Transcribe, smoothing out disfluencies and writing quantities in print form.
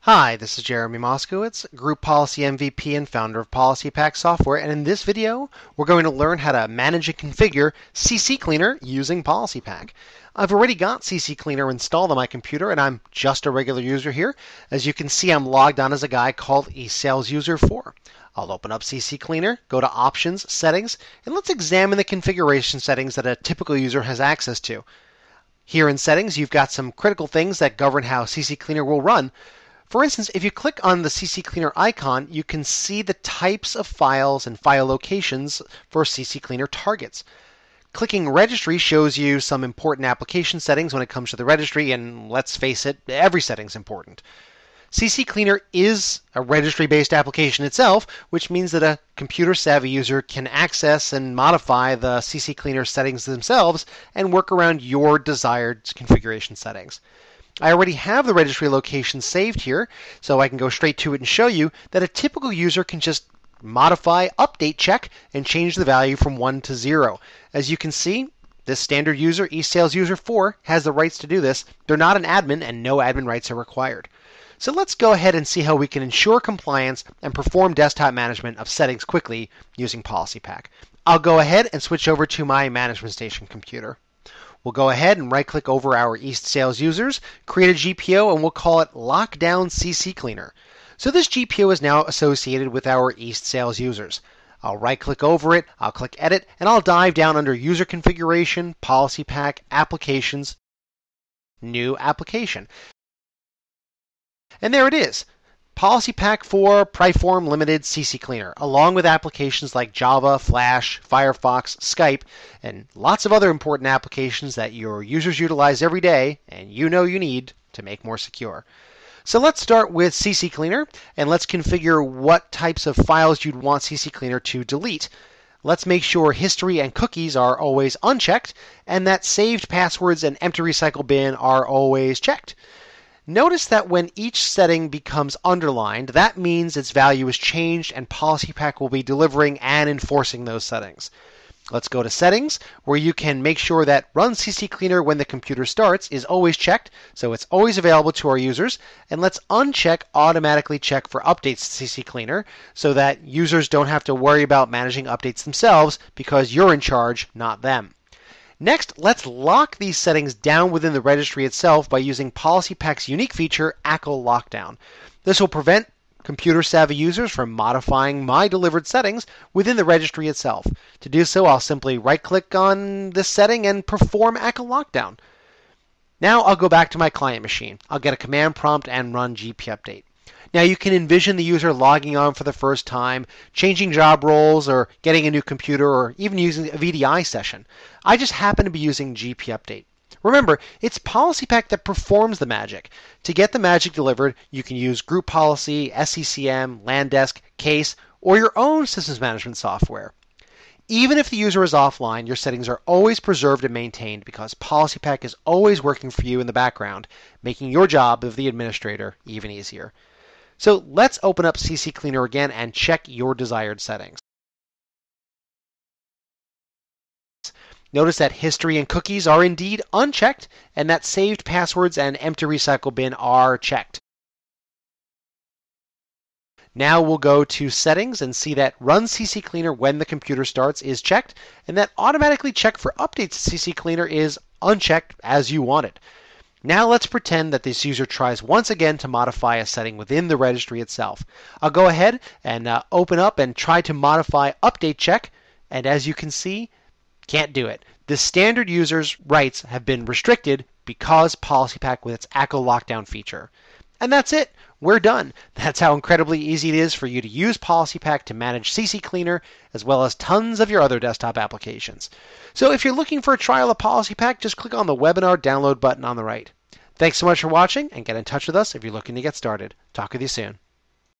Hi, this is Jeremy Moskowitz, Group Policy MVP and founder of PolicyPak software, and in this video we're going to learn how to manage and configure CCleaner using PolicyPak. I've already got CCleaner installed on my computer and I'm just a regular user here. As you can see, I'm logged on as a guy called eSalesUser4. I'll open up CCleaner, go to Options, Settings, and let's examine the configuration settings that a typical user has access to. Here in Settings, you've got some critical things that govern how CCleaner will run. For instance, if you click on the CCleaner icon, you can see the types of files and file locations for CCleaner targets. Clicking Registry shows you some important application settings when it comes to the registry, and let's face it, every setting's important. CCleaner is a registry-based application itself, which means that a computer-savvy user can access and modify the CCleaner settings themselves and work around your desired configuration settings. I already have the registry location saved here, so I can go straight to it and show you that a typical user can just modify update check and change the value from 1 to 0. As you can see, this standard user, eSalesUser4, has the rights to do this. They're not an admin and no admin rights are required. So let's go ahead and see how we can ensure compliance and perform desktop management of settings quickly using PolicyPak. I'll go ahead and switch over to my management station computer. We'll go ahead and right-click over our East Sales users, create a GPO, and we'll call it Lockdown CCleaner. So this GPO is now associated with our East Sales users. I'll right-click over it, I'll click Edit, and I'll dive down under User Configuration, PolicyPak, Applications, New Application. And there it is. PolicyPak for Priform Limited CCleaner, along with applications like Java, Flash, Firefox, Skype, and lots of other important applications that your users utilize every day and you know you need to make more secure. So let's start with CCleaner and let's configure what types of files you'd want CCleaner to delete. Let's make sure history and cookies are always unchecked and that saved passwords and empty recycle bin are always checked. Notice that when each setting becomes underlined, that means its value is changed and PolicyPak will be delivering and enforcing those settings. Let's go to Settings, where you can make sure that Run CCleaner when the computer starts is always checked, so it's always available to our users. And let's uncheck Automatically Check for Updates to CCleaner, so that users don't have to worry about managing updates themselves because you're in charge, not them. Next, let's lock these settings down within the registry itself by using PolicyPak's unique feature, Akal Lockdown. This will prevent computer-savvy users from modifying my delivered settings within the registry itself. To do so, I'll simply right-click on this setting and perform Akal Lockdown. Now I'll go back to my client machine. I'll get a command prompt and run GP Update. Now you can envision the user logging on for the first time, changing job roles, or getting a new computer, or even using a VDI session. I just happen to be using GP Update. Remember, it's PolicyPak that performs the magic. To get the magic delivered, you can use Group Policy, SCCM, LandDesk, Case, or your own systems management software. Even if the user is offline, your settings are always preserved and maintained because PolicyPak is always working for you in the background, making your job of the administrator even easier. So let's open up CCleaner again and check your desired settings. Notice that history and cookies are indeed unchecked and that saved passwords and empty recycle bin are checked. Now we'll go to Settings and see that Run CCleaner when the computer starts is checked and that Automatically Check for Updates to CCleaner is unchecked as you want it. Now let's pretend that this user tries once again to modify a setting within the registry itself. I'll go ahead and open up and try to modify Update Check, and as you can see, can't do it. The standard user's rights have been restricted because PolicyPak with its Akal Lockdown feature. And that's it. We're done. That's how incredibly easy it is for you to use PolicyPak to manage CCleaner as well as tons of your other desktop applications. So if you're looking for a trial of PolicyPak, just click on the webinar download button on the right. Thanks so much for watching and get in touch with us if you're looking to get started. Talk with you soon.